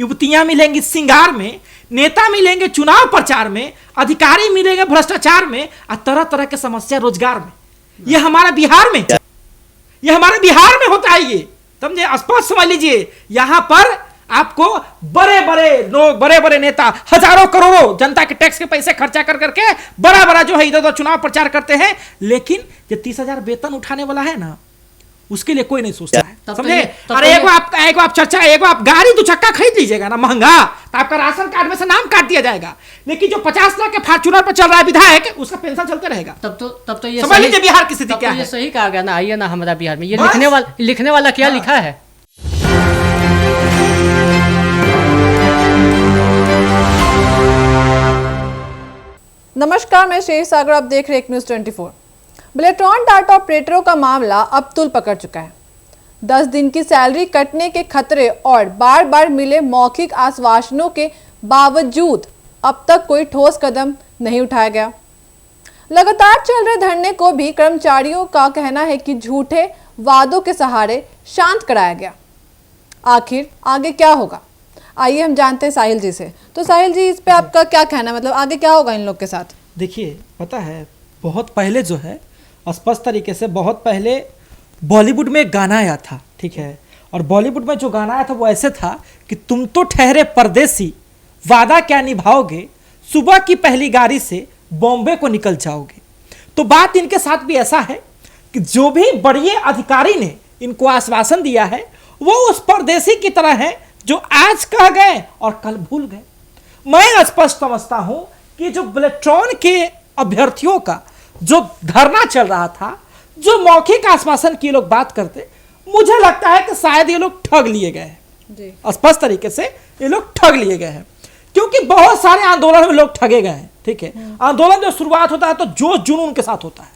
युवतियां मिलेंगी श्रृंगार में, नेता मिलेंगे चुनाव प्रचार में, अधिकारी मिलेंगे भ्रष्टाचार में, और तरह तरह के समस्या रोजगार में। ये हमारा बिहार में, ये हमारे बिहार में होता है। ये समझे, स्पष्ट समझ लीजिए। यहां पर आपको बड़े बड़े लोग, बड़े बड़े नेता हजारों करोड़ों जनता के टैक्स के पैसे खर्चा कर करके बड़ा बड़ा जो है इधर उधर चुनाव प्रचार करते हैं, लेकिन जो 30,000 वेतन उठाने वाला है ना, उसके लिए कोई नहीं सोचता है। समझे? अरे एगो आप गाड़ी 2 चक्का खरीद लीजिएगा ना महंगा, तो आपका राशन कार्ड में से नाम काट दिया जाएगा, लेकिन जो 50 लाख के फॉर्च्यूनर पर चल रहा है विधायक, उसका पेंशन चलते रहेगा। तब तो ये समझ लीजिए बिहार की स्थिति क्या है। ये सही कहा गया ना। आइए ना हमारा बिहार में ये लिखने वाला क्या लिखा है। नमस्कार, मैं शेष सागर, आप देख रहे हैं एक न्यूज़ 24। बिलेट्रॉन डाटा ऑपरेटरों का मामला अब तूल पकड़ चुका है। 10 दिन की सैलरी कटने के खतरे और बार बार मिले मौखिक आश्वासनों के बावजूद अब तक कोई ठोस कदम नहीं उठाया गया। लगातार चल रहे धरने को भी कर्मचारियों का कहना है कि झूठे वादों के सहारे शांत कराया गया। आखिर आगे क्या होगा, आइए हम जानते हैं साहिल जी से। तो साहिल जी, इस पे आपका क्या कहना है, मतलब आगे क्या होगा इन लोग के साथ? देखिए, पता है बहुत पहले जो है स्पष्ट तरीके से, बहुत पहले बॉलीवुड में एक गाना आया था, ठीक है, और बॉलीवुड में जो गाना आया था वो ऐसे था कि तुम तो ठहरे परदेसी, वादा क्या निभाओगे, सुबह की पहली गाड़ी से बॉम्बे को निकल जाओगे। तो बात इनके साथ भी ऐसा है कि जो भी बड़े अधिकारी ने इनको आश्वासन दिया है वो उस परदेसी की तरह है जो आज कह गए और कल भूल गए। मैं स्पष्ट समझता हूं कि जो बिलेट्रॉन के अभ्यर्थियों का जो धरना चल रहा था, जो मौखिक आश्वासन की लोग बात करते, मुझे लगता है कि शायद ये लोग ठग लिए गए हैं। स्पष्ट तरीके से ये लोग ठग लिए गए हैं, क्योंकि बहुत सारे आंदोलन में लोग ठगे गए हैं। ठीक है, आंदोलन जो शुरुआत होता है तो जोश जुनून के साथ होता है,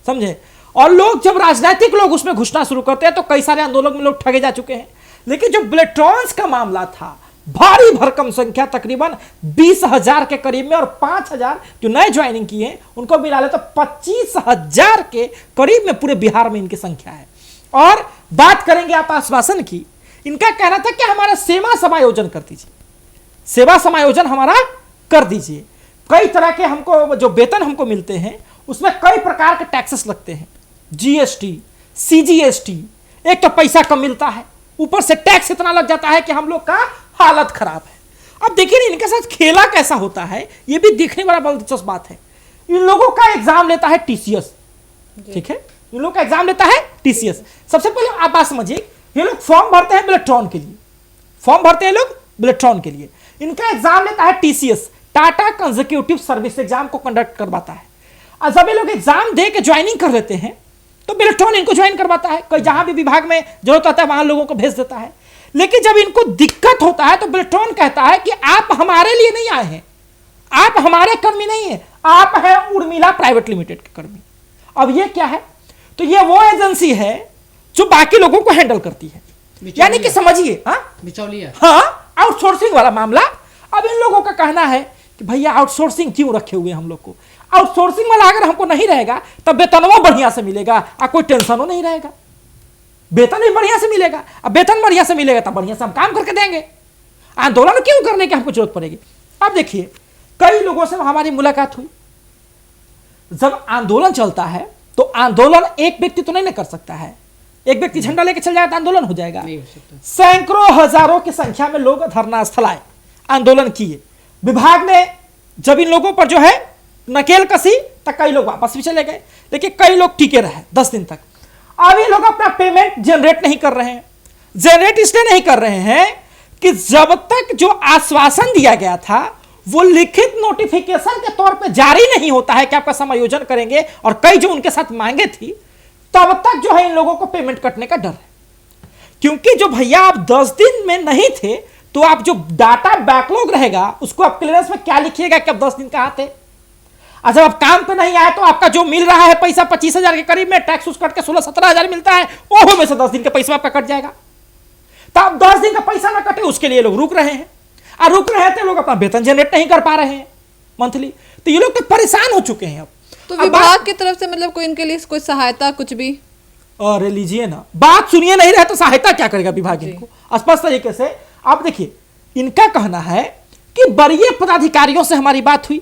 समझे, और लोग जब राजनीतिक लोग उसमें घुसना शुरू करते हैं तो कई सारे आंदोलन में लोग ठगे जा चुके हैं। लेकिन जो बिलेट्रॉन्स का मामला था, भारी भरकम संख्या तकरीबन 20,000 के करीब में, और 5,000 जो नए ज्वाइनिंग किए हैं उनको मिला ले तो 25,000 के करीब में पूरे बिहार में इनकी संख्या है। और बात करेंगे आप आश्वासन की, इनका कहना था कि हमारा सेवा समायोजन कर दीजिए, सेवा समायोजन हमारा कर दीजिए। कई तरह के हमको जो वेतन हमको मिलते हैं उसमें कई प्रकार के टैक्सेस लगते हैं, जीएसटी, सीजीएसटी, एक तो पैसा कम मिलता है, ऊपर से टैक्स इतना लग जाता है कि हम लोग का हालत खराब है। अब देखिए इनके साथ खेला कैसा होता है, ये भी देखने वाला बहुत दिलचस्प बात है। इन लोगों का एग्जाम लेता है टीसीएस, ठीक है, इन लोगों का एग्जाम लेता है टीसीएस। सबसे पहले आप बात समझिए, ये लोग फॉर्म भरते हैं बिलेट्रॉन के लिए, फॉर्म भरते हैं लोग बिलेट्रॉन के लिए, इनका एग्जाम लेता है TCS, Tata consecutive service exam को कंडक्ट करवाता है। और जब ये लोग एग्जाम दे के ज्वाइनिंग कर लेते हैं तो बिलेट्रॉन इनको ज्वाइन करवाता है, कोई जहां भी विभाग में जरूरत होता है वहां लोगों को भेज देता है। लेकिन जब इनको दिक्कत होता है तो बिलेट्रॉन कहता है कि आप हमारे लिए नहीं आए हैं, आप हमारे कर्मी नहीं हैं, आप हैं उर्मिला प्राइवेट लिमिटेड के कर्मी। अब ये क्या है, तो ये वो एजेंसी है जो बाकी लोगों को हैंडल करती है, यानी कि समझिए, हाँ, आउटसोर्सिंग वाला मामला। अब इन लोगों का कहना है कि भैया आउटसोर्सिंग क्यों रखे हुए हम लोग को, आउटसोर्सिंग वाला अगर हमको नहीं रहेगा तब वेतनवा बढ़िया से मिलेगा और कोई टेंशन नहीं रहेगा, वेतन भी बढ़िया से मिलेगा। अब वेतन बढ़िया से मिलेगा तब बढ़िया से हम काम करके देंगे, आंदोलन क्यों करने की हमको जरूरत पड़ेगी। अब देखिए, कई लोगों से हमारी मुलाकात हुई, जब आंदोलन चलता है तो आंदोलन एक व्यक्ति तो नहीं ना कर सकता है, एक व्यक्ति झंडा लेके चल जाएगा तो आंदोलन हो जाएगा। सैकड़ों हजारों की संख्या में लोग धरना स्थल आए, आंदोलन किए। विभाग ने जब इन लोगों पर जो है नकेल कसी तक कई लोग वापस भी चले गए, लेकिन कई लोग टिके रहे 10 दिन तक। अब ये लोग अपना पेमेंट जनरेट नहीं कर रहे हैं, जनरेट इसलिए नहीं कर रहे हैं कि जब तक जो आश्वासन दिया गया था वो लिखित नोटिफिकेशन के तौर पे जारी नहीं होता है कि आपका समायोजन करेंगे, और कई जो उनके साथ मांगे थी, तब तक जो है इन लोगों को पेमेंट कटने का डर है। क्योंकि जो भैया आप 10 दिन में नहीं थे तो आप जो डाटा बैकलॉग रहेगा उसको आप क्लियरेंस में क्या लिखिएगा कि आप 10 दिन कहां थे। और जब आप काम पे नहीं आए तो आपका जो मिल रहा है पैसा 25,000 के करीब में, टैक्स उस कट के 16-17,000 मिलता है, ओहो में से 10 दिन का पैसा आपका कट जाएगा। तो आप 10 दिन का पैसा ना कटे उसके लिए लोग रुक रहे हैं, और रुक रहे थे लोग अपना वेतन जनरेट नहीं कर पा रहे हैं मंथली, तो ये लोग तो परेशान हो चुके हैं। अब तो विभाग की तरफ से मतलब कोई इनके लिए कोई सहायता कुछ भी? अरे लीजिए ना, बात सुनिए, नहीं रहे तो सहायता क्या करेगा विभाग इनको, स्पष्ट तरीके से। आप देखिए, इनका कहना है कि वरीय पदाधिकारियों से हमारी बात हुई,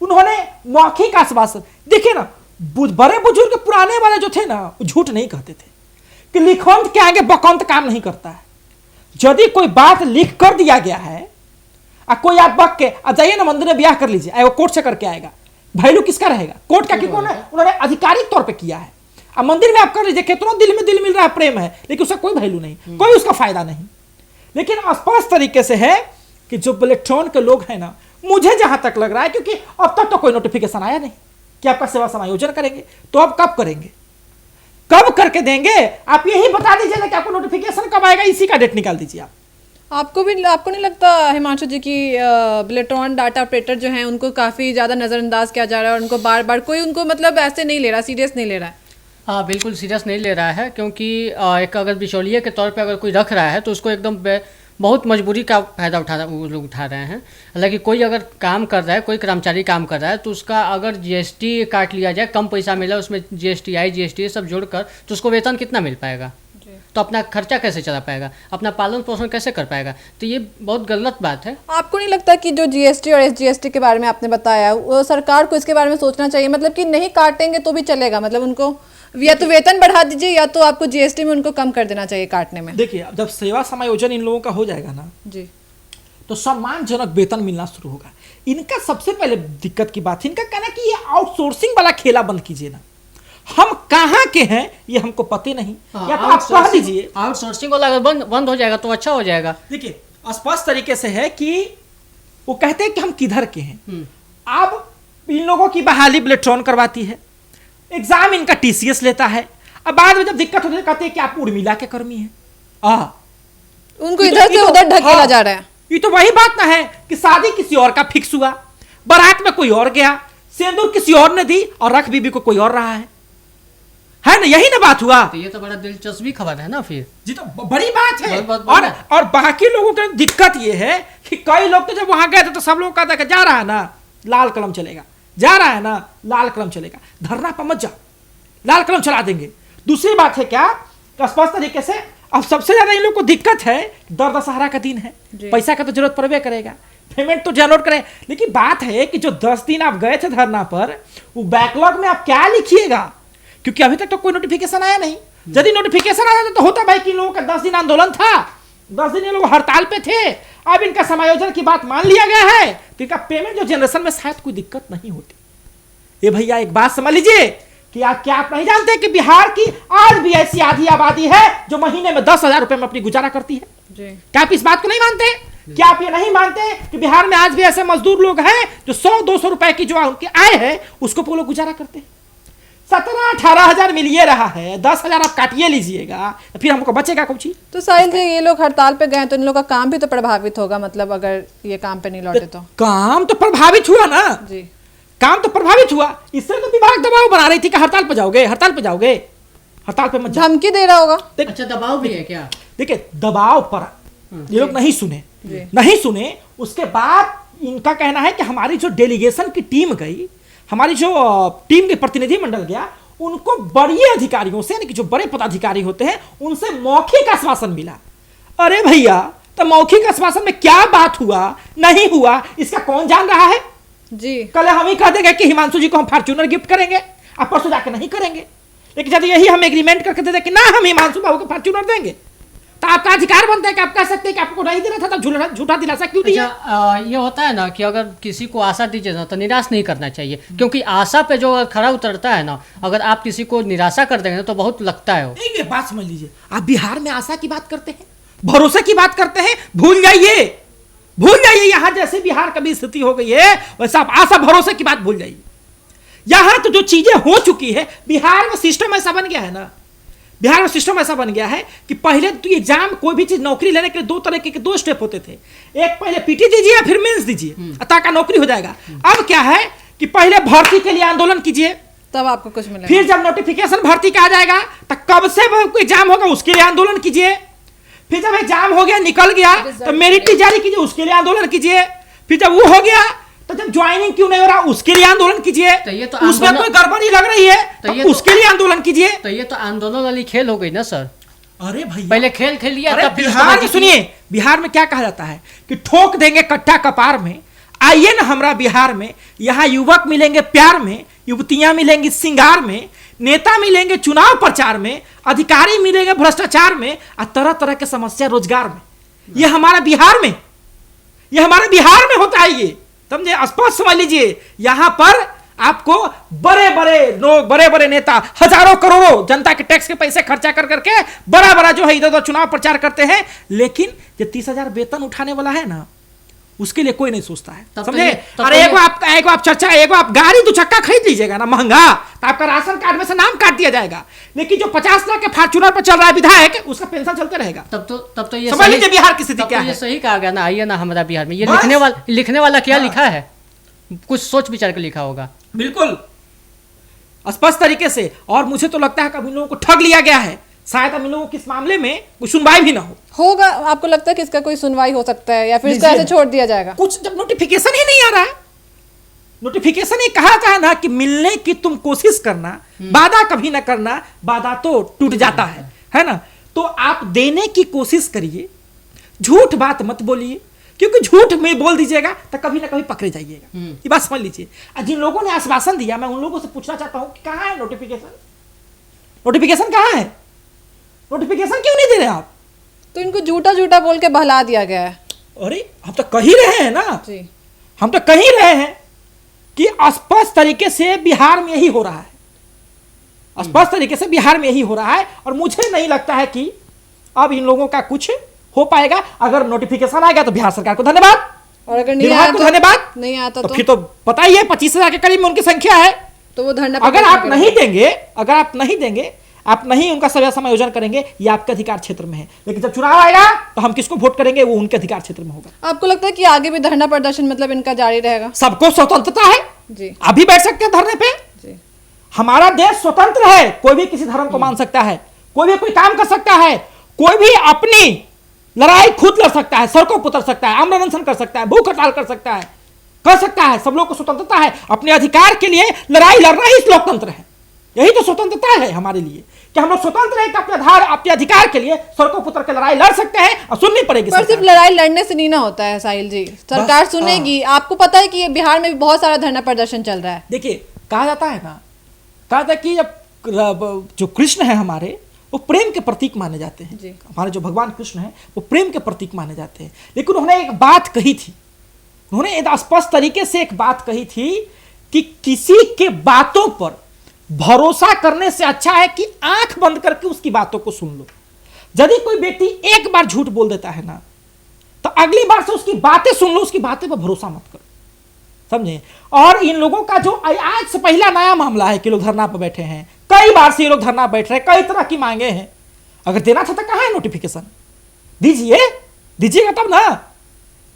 उन्होंने मौखिक आश्वासन, देखिए ना बड़े बुजुर्ग पुराने वाले जो थे ना वो झूठ नहीं कहते थे कि लिखंत के आगे बकंत काम नहीं करता है। यदि कोई बात लिख कर दिया गया है और कोई आप बक के आ जाइए ना मंदिर में ब्याह कर लीजिए, वो कोर्ट से करके आएगा, वैल्यू किसका रहेगा? कोर्ट का, क्योंकि उन्होंने आधिकारिक तौर पे किया है। अब मंदिर में आप कर लीजिए, कितना दिल में दिल मिल रहा है, प्रेम है, लेकिन उसका कोई वैल्यू नहीं, कोई उसका फायदा नहीं। लेकिन स्पष्ट तरीके से है कि जो इलेक्ट्रॉन के लोग हैं ना, मुझे जहां तक लग रहा है, क्योंकि अब तक तो कोई नोटिफिकेशन आया नहीं कि आपका सेवा समायोजन करेंगे, तो अब कब करेंगे, कब करके देंगे? आप यही बता दीजिए ना कि आपको नोटिफिकेशन कब आएगा, इसी का डेट निकाल दीजिए आप। आपको नहीं लगता हिमांशु जी की बिलेट्रॉन डाटा ऑपरेटर जो हैं उनको काफ़ी ज़्यादा नज़रअंदाज किया जा रहा है और उनको बार बार कोई उनको मतलब ऐसे नहीं ले रहा, सीरियस नहीं ले रहा है? हाँ, बिल्कुल सीरियस नहीं ले रहा है, क्योंकि एक अगर बिचौलिए के तौर पे अगर कोई रख रहा है तो उसको एकदम बहुत मजबूरी का फायदा वो लोग उठा रहे हैं। हालांकि कोई अगर काम कर रहा है, कोई कर्मचारी काम कर रहा है, तो उसका अगर जीएसटी काट लिया जाए, कम पैसा मिला, उसमें जीएसटी जीएसटी सब जोड़कर, तो उसको वेतन कितना मिल पाएगा? तो अपना खर्चा कैसे चला पाएगा, अपना पालन पोषण कैसे कर पाएगा? तो ये बहुत गलत बात है। आपको नहीं लगता कि जो जीएसटी और एसजीएसटी के बारे में आपने बताया, वो सरकार को इसके बारे में सोचना चाहिए, मतलब कि नहीं काटेंगे तो भी चलेगा, मतलब उनको या तो वेतन बढ़ा दीजिए या तो आपको जीएसटी में उनको कम कर देना चाहिए काटने में। देखिए, जब सेवा समायोजन इन लोगों का हो जाएगा ना जी, तो सम्मानजनक वेतन मिलना शुरू होगा। इनका सबसे पहले दिक्कत की बात है, इनका कहना कि ये आउटसोर्सिंग वाला खेला बंद कीजिए ना, हम कहाँ के हैं ये हमको पता नहीं, या तो आप कह दीजिए। आउटसोर्सिंग वाला अगर बंद हो जाएगा तो अच्छा हो जाएगा। देखिए, स्पष्ट तरीके से है कि वो कहते हैं कि हम किधर के हैं। अब इन लोगों की बहाली बिलेट्रॉन करवाती है, एग्जाम इनका टीसीएस लेता है, अब बाद में जब दिक्कत होती है कहते हैं कि आप उर्मिला के कर्मी हैं। उनको इधर से उधर ढकेला जा रहा है। ये तो वही बात ना है कि शादी किसी और का फिक्स हुआ, बारात में कोई और गया, सिंदूर किसी और ने दी और रख बीबी को कोई और रहा है ना, यही ना बात हुआ। तो ये तो बड़ा दिलचस्पी खबर है ना फिर जी, तो बड़ी बात है। और बाकी लोगों की दिक्कत ये है कि कई लोग तो जब वहां गए थे तो सब लोग कहता जा रहा है ना लाल कलम चलेगा, जा रहा है ना लाल कलम चलेगा, धरना पर मत जाओ, लाल कलम चला देंगे। दूसरी बात है क्या, स्पष्ट तरीके से अब सबसे ज्यादा इन लोग को दिक्कत है, दर दशहरा का दिन है, पैसा का तो जरूरत पड़बे करेगा, पेमेंट तो जनरेट करें, लेकिन बात है कि जो 10 दिन आप गए थे धरना पर, वो बैकलॉग में आप क्या लिखिएगा, क्योंकि अभी तक तो कोई नोटिफिकेशन आया नहीं। यदि नोटिफिकेशन आया तो होता भाई कि इन लोगों का 10 दिन आंदोलन था, 10 दिन ये लोग हड़ताल पे थे, अब इनका समायोजन की बात मान लिया गया है तो इनका पेमेंट जो जनरेशन में शायद कोई दिक्कत नहीं होती। ये भैया एक बात समझ लीजिए कि आप नहीं जानते कि बिहार की आज भी ऐसी आधी आबादी है जो महीने में 10,000 रुपए में अपनी गुजारा करती है। क्या आप इस बात को नहीं मानते? क्या आप ये नहीं मानते कि बिहार में आज भी ऐसे मजदूर लोग हैं जो 100-200 रुपए की जो उनकी आय है उसको वो लोग गुजारा करते हैं? 17-18 हजार मिल ये रहा है, 10,000 आप काटिए लीजिएगा, तो फिर हमको बचेगा कुछ ही। तो साहिल जी, ये लोग हड़ताल पे गए तो इन लोग का काम भी तो प्रभावित होगा, मतलब अगर ये काम पे नहीं लौटे तो काम तो प्रभावित हुआ ना जी, काम तो प्रभावित हुआ। इससे तो विभाग दबाव बना रही थी कि हड़ताल पे जाओगे, हड़ताल पे जाओगे, हड़ताल पे मत जाओ, धमकी दे रहा होगा। अच्छा, दबाव भी है क्या? देखिए, दबाव पर ये लोग नहीं सुने। उसके बाद इनका कहना है कि हमारी जो डेलीगेशन की टीम गई, हमारी जो टीम के प्रतिनिधिमंडल गया, उनको बड़े अधिकारियों से, यानी कि जो बड़े पदाधिकारी होते हैं, उनसे मौखिक आश्वासन मिला। अरे भैया, तो मौखिक आश्वासन में क्या बात हुआ नहीं हुआ इसका कौन जान रहा है जी। कल हम ही कह देंगे कि हिमांशु जी को हम फॉर्च्यूनर गिफ्ट करेंगे, आप परसों जाके नहीं करेंगे। लेकिन यदि यही हम एग्रीमेंट करके दे दें कि ना हम हिमांशु बाबू को फॉर्च्यूनर देंगे, तो आपका अधिकार बनता है कि आप कह सकते हैं कि आपको नहीं देना था, तो झूठा दिलासा क्यों दिया? ये होता है ना कि अगर किसी को आशा दीजिए ना तो निराश नहीं करना चाहिए, क्योंकि आशा पे जो खरा उतरता है ना, अगर आप किसी को निराशा कर देंगे तो बहुत लगता है। ये बात समझ लीजिए, आप बिहार में आशा की बात करते हैं, भरोसे की बात करते हैं, भूल जाइए यहां जैसे बिहार का भी स्थिति हो गई है वैसा आप आशा भरोसे की बात भूल जाइए। यहां तो जो चीजें हो चुकी है, बिहार में सिस्टम ऐसा बन गया है ना, बिहार में सिस्टम ऐसा बन गया है कि पहले तो एग्जाम कोई भी चीज नौकरी लेने के लिए 2 तरह के 2 स्टेप होते थे, एक पहले पीटी दीजिए या फिर मेंस दीजिए ताकि नौकरी हो जाएगा। अब क्या है कि पहले भर्ती के लिए आंदोलन कीजिए, तब आपको कुछ मिलेगा, फिर जब नोटिफिकेशन भर्ती का आ जाएगा तो कब से एग्जाम होगा उसके लिए आंदोलन कीजिए, फिर जब एग्जाम हो गया निकल गया तो मेरिट जारी कीजिए, उसके लिए आंदोलन कीजिए, फिर जब वो हो गया तो जब ज्वाइनिंग क्यों नहीं हो रहा उसके लिए आंदोलन कीजिए, तो ये तो उसमें कोई गड़बड़ी लग रही है तो उसके लिए आंदोलन कीजिए। तो ये तो आंदोलन वाली खेल हो गई ना सर। अरे भैया, पहले खेल खेलिए अरे तब फिर उसको बिहार में जीतिए। सुनिए, बिहार में क्या कहा जाता है कि ठोक देंगे कट्टा कपार में। आइए ना हमारा बिहार में, यहाँ युवक मिलेंगे प्यार में, युवतियां मिलेंगी सिंगार में, नेता मिलेंगे चुनाव प्रचार में, अधिकारी मिलेंगे भ्रष्टाचार में, और तरह तरह के समस्या रोजगार में। ये हमारा बिहार में, ये हमारे बिहार में होता है। ये समझे, स्पष्ट समझ लीजिए। यहां पर आपको बड़े बड़े लोग, बड़े बड़े नेता हजारों करोड़ों जनता के टैक्स के पैसे खर्चा कर करके बड़ा बड़ा जो है इधर उधर चुनाव प्रचार करते हैं, लेकिन जो 30,000 वेतन उठाने वाला है ना, उसके लिए कोई नहीं सोचता है। तब तो समझे? तब अरे तो एगो आप चर्चा, एगो आप गाड़ी 2 चक्का खरीद लीजिएगा ना महंगा, तो आपका राशन कार्ड में से नाम काट दिया जाएगा। लेकिन जो 50 लाख के फॉर्च्यूनर पर चल रहा है विधायक, उसका पेंशन चलते रहेगा। तब तो ये समझ लीजिए बिहार की स्थिति तब क्या तो ये है। सही कहा गया ना। आइए ना हमारा बिहार में, ये बस। लिखने वाला क्या हाँ। लिखा है, कुछ सोच विचार के लिखा होगा। बिल्कुल स्पष्ट तरीके से। और मुझे तो लगता है कि अब इन लोगों को ठग लिया गया है। शायद अब इन लोगों की इस मामले में कोई सुनवाई भी ना हो। होगा, आपको लगता है कि इसका कोई सुनवाई हो सकता है या फिर इसको लीजिए। ऐसे छोड़ दिया जाएगा? कुछ जब नोटिफिकेशन ही नहीं आ रहा है, नोटिफिकेशन ये कहा था ना कि मिलने की तुम कोशिश करना, वादा कभी ना करना, वादा तो टूट जाता है ना। तो आप देने की कोशिश करिए, झूठ बात मत बोलिए, क्योंकि झूठ में बोल दीजिएगा तो कभी ना कभी पकड़े जाइएगा। ये बात समझ लीजिए। और जिन लोगों ने आश्वासन दिया, मैं उन लोगों से पूछना चाहता हूं कि कहां है नोटिफिकेशन? नोटिफिकेशन कहां है? नोटिफिकेशन क्यों नहीं दे रहे आप? तो इनको झूठा झूठा बोल के बहला दिया गया है। अरे हम तो कह ही रहे हैं ना, जी, हम तो कह ही रहे हैं कि स्पष्ट तरीके से बिहार में यही हो रहा है। स्पष्ट तरीके से बिहार में यही हो रहा है। और मुझे नहीं लगता है कि अब इन लोगों का कुछ हो पाएगा। अगर नोटिफिकेशन आएगा तो बिहार सरकार को धन्यवाद, और अगर नहीं विभाग आया को तो धन्यवाद। नहीं आता तो तो फिर तो पता ही है 25,000 के करीब में उनकी संख्या है। तो वो धरना अगर प्रदर्शन आप नहीं देंगे, अगर आप नहीं देंगे, आप नहीं उनका सभा समायोजन करेंगे, ये आपके अधिकार क्षेत्र में है। लेकिन जब चुनाव आएगा तो हम किसको वोट करेंगे, वो उनके अधिकार क्षेत्र में होगा। आपको लगता है कि आगे भी धरना प्रदर्शन मतलब इनका जारी रहेगा? सबको स्वतंत्रता है, जी अभी बैठ सकते हैं धरने पे। जी, हमारा देश स्वतंत्र है, कोई भी किसी धर्म को मान सकता है, कोई भी कोई काम कर सकता है, कोई भी अपनी लड़ाई खुद लड़ सकता है, सड़कों पर उतर सकता है, आमरण अनशन कर सकता है, भूख हड़ताल कर सकता है, सब लोग को स्वतंत्रता है। अपने अधिकार के लिए लड़ाई लड़ना ही लोकतंत्र है। यही तो स्वतंत्रता है हमारे लिए कि हम लोग स्वतंत्र है कि अपने अधिकार के लिए सड़कों पर उतर के लड़ाई लड़ सकते हैं और सुननी पड़ेगी पर सिर्फ सरकार। लड़ाई लड़ने से नहीं ना होता है साहिल जी, सरकार सुनेगी। आपको पता है कि ये बिहार में भी बहुत सारा धरना प्रदर्शन चल रहा है। देखिए कहा जाता है ना, कहा था कि जब जो कृष्ण है हमारे, वो प्रेम के प्रतीक माने जाते हैं। जी। हमारे जो भगवान कृष्ण हैं वो प्रेम के प्रतीक माने जाते हैं। लेकिन उन्होंने एक बात कही थी, उन्होंने एक स्पष्ट तरीके से एक बात कही थी कि किसी के बातों पर भरोसा करने से अच्छा है कि आंख बंद करके उसकी बातों को सुन लो। यदि कोई व्यक्ति एक बार झूठ बोल देता है ना, तो अगली बार से उसकी बातें सुन लो, उसकी बातें पर भरोसा मत करो। समझे? और इन लोगों का जो आज से पहला नया मामला है कि लोग धरना पर बैठे हैं, कई बार से ये लोग धरना बैठ रहे हैं, कई तरह की मांगे हैं। अगर देना था तो कहां है नोटिफिकेशन? दीजिएगा तब ना,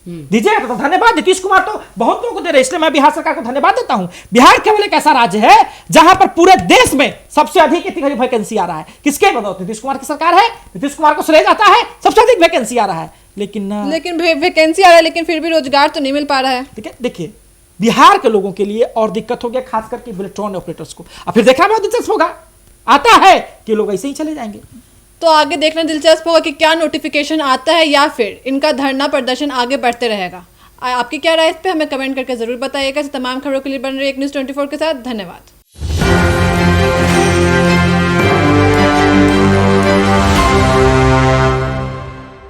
दीजिएगा तो धन्यवाद। नीतीश कुमार तो बहुत लोगों को दे रहे, इसलिए मैं बिहार सरकार को धन्यवाद देता हूं। बिहार केवल एक ऐसा राज्य है जहां पर पूरे देश में सबसे अधिक इतनी वैकेंसी आ रहा है। किसके बदौलत? नीतीश कुमार की सरकार है, नीतीश कुमार को श्रेय जाता है, सबसे अधिक वैकेंसी आ रहा है। लेकिन वैकेंसी आ रहा है, लेकिन फिर भी रोजगार तो नहीं मिल पा रहा है। देखिए बिहार के लोगों के लिए और दिक्कत हो गया, खास करके इलेक्ट्रॉनिक ऑपरेटर्स को। अब फिर देखना बहुत दिलचस्प होगा, आता है कि लोग ऐसे ही चले जाएंगे। तो आगे देखना दिलचस्प होगा कि क्या नोटिफिकेशन आता है या फिर इनका धरना प्रदर्शन आगे बढ़ते रहेगा। आपकी क्या राय इस पे हमें कमेंट करके जरूर बताइएगा। तमाम खबरों के लिए बन रही एक न्यूज़ 24 के साथ धन्यवाद।